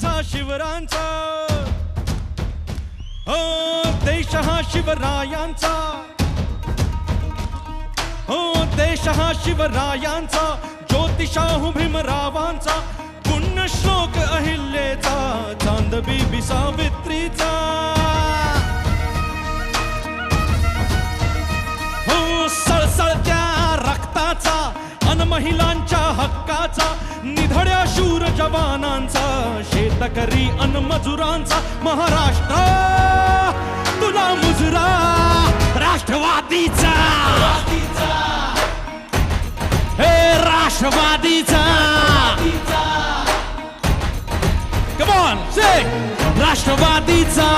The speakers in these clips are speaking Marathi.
माझा शिवरायांचा, हो देश हा शिवरायांचा, हो देश हा शिवरायांचा, ज्योतिषाहू भीमरावांचा, पुण्यश्लोक अहिल्याचा, चांदबिबी सावित्रीचा, हो सळसळत्या रक्ताचा अन महिलांच्या हक्काचा, निधड्या शूर जवानांचा, शेतकरी अन मजुरांचा महाराष्ट्र तुला मुजरा राष्ट्रवादीचा, हे राष्ट्रवादीचा, कम ऑन से राष्ट्रवादीचा.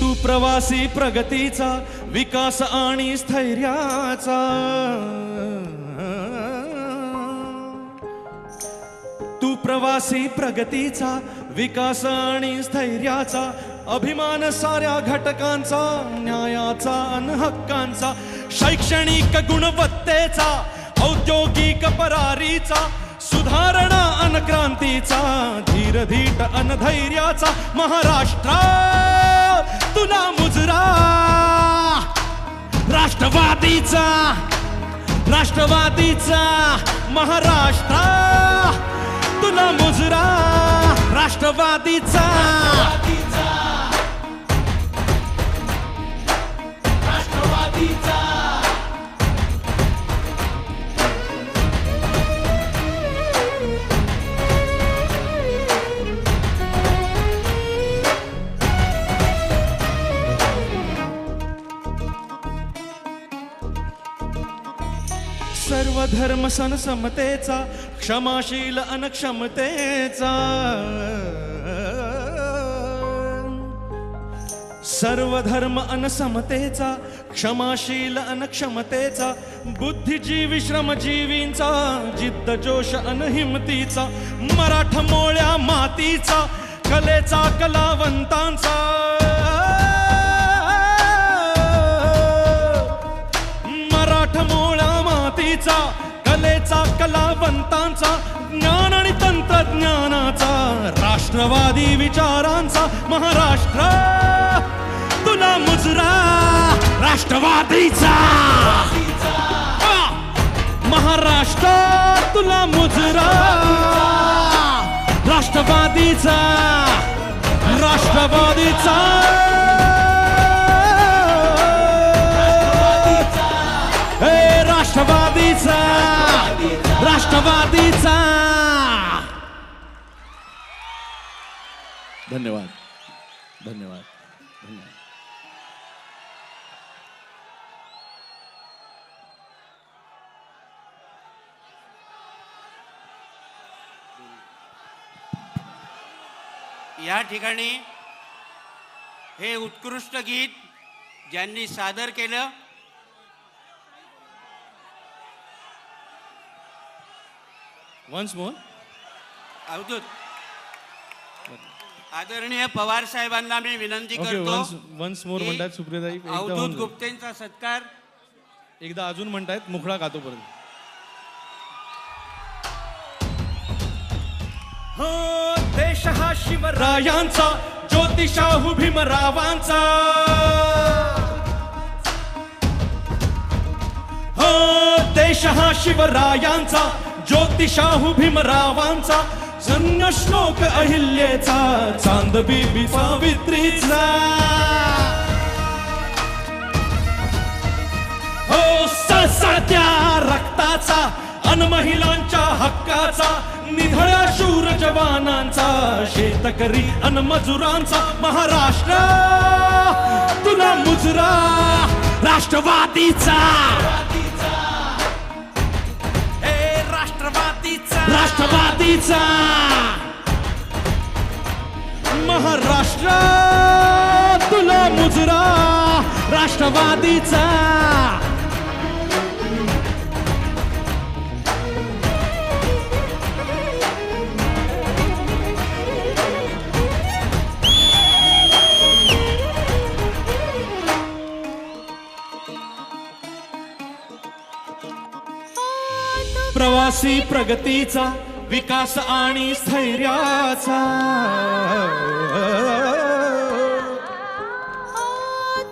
तू प्रवासी प्रगतीचा, विकास आणि स्थैर्याचा, तू प्रवासी प्रगतीचा, विकास आणि स्थैर्याचा, अभिमान साऱ्या घटकांचा, न्यायाचा अन हक्कांचा, शैक्षणिक गुणवत्तेचा, औद्योगिक परारीचा, सुधारणा अन क्रांतीचा, धीर धीट अन धैर्याचा महाराष्ट्र तुला मुजरा राष्ट्रवादीचा, राष्ट्रवादीचा महाराष्ट्र तुला मुजरा राष्ट्रवादीचा. सर्व धर्म सण समतेचा, क्षमाशील अन क्षमतेचा, सर्व धर्म अन समतेचा, क्षमाशील अन क्षमतेचा, बुद्धिजीवी श्रमजीवींचा, जिद्द जोश अन हिमतीचा, मराठा मोळ्या मातीचा, कलेचा कलावंतांचा, मराठा मोळ्या मातीचा, कलेचा कलावंतांचा, ज्ञान आणि तंत्रज्ञानाचा, राष्ट्रवादी विचारांचा महाराष्ट्र तुला मुजरा राष्ट्रवादीचा. महाराष्ट्र तुला मुजरा राष्ट्रवादीचा, राष्ट्रवादीचा. हे राष्ट्रवादीचा, राष्ट्रवादीचा. धन्यवाद, धन्यवाद, धन्यवाद. या ठिकाणी हे उत्कृष्ट गीत ज्यांनी सादर केलं, वन्स मोर अवधूत आदरणीय पवार साहेबांना मी विनंती करतो. वन्स मोर म्हणतात सुप्रियाताई. अवधूत गुप्तेंचा सत्कार एकदा अजून म्हणतायत, मुखडा गातो परत. हो देश हा शिवरायांचा, ज्योतिषाहू भीमरावांचा, हो देश हा शिवरायांचा, ज्योतिषाहू भीमरावांचा, जन्म श्लोक अहिल्याचा, चांदबिबी सावित्रीचा, हो सळसळत्या रक्ताचा अन महिलांच्या हक्काचा, निधड्या शूर जवानांचा, शेतकरी अन मजुरांचा महाराष्ट्र तुला मुजरा राष्ट्रवादीचा, राष्ट्रवादीचा, राष्ट्रवादीचा. महाराष्ट्र तुला मुजरा राष्ट्रवादीचा. प्रवासी प्रगतीचा विकास आणि स्थैर्याचा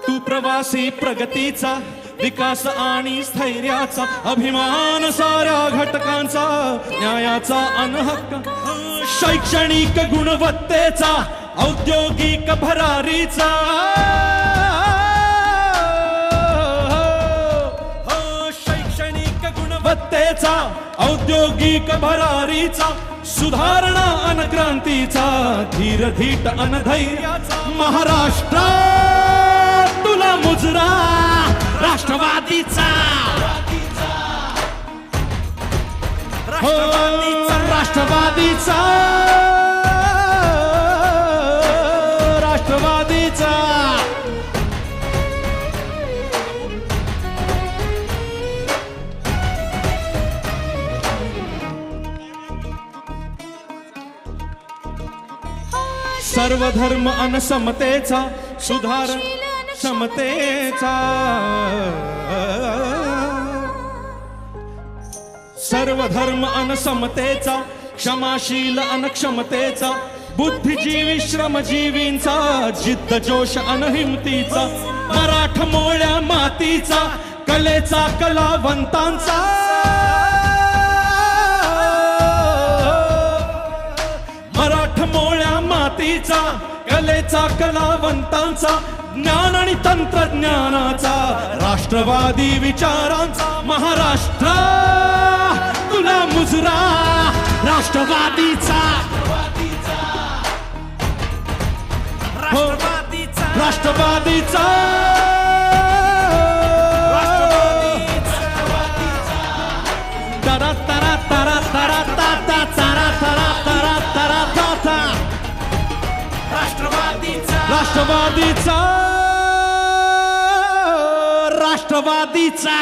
तू प्रवासी प्रगतीचा विकास आणि स्थैर्याचा अभिमान साऱ्या घटकांचा न्यायाचा अनहक्क शैक्षणिक गुणवत्तेचा औद्योगिक भरारीचा शैक्षणिक गुणवत्तेचा औद्योगिक भरारीचा सुधारणा अन क्रांतीचा धीर धीट अन धैर्याचा महाराष्ट्र तुला मुजरा राष्ट्रवादीचा हो, राष्ट्रवादीचा राष्ट्रवादीचा सर्वधर्म अन समतेचा सुधार क्षमतेचा सर्वधर्म अन समतेचा क्षमाशील अन क्षमतेचा बुद्धिजीवी श्रमजीवींचा जिद्द जोश अन हिमतीचा मराठमोळ्या मातीचा कलेचा कलावंतांचा मराठमोळ्या मातीचा कलेचा कलावंतांचा ज्ञान आणि तंत्रज्ञानाचा राष्ट्रवादी विचारांचा महाराष्ट्र तुला मुजरा राष्ट्रवादीचा हो, राष्ट्रवादीचा तरा तरा तरा तरा ता ता तरा तरा तरा तरा ता ता राष्ट्रवादीचा राष्ट्रवादीचा राष्ट्रवादीचा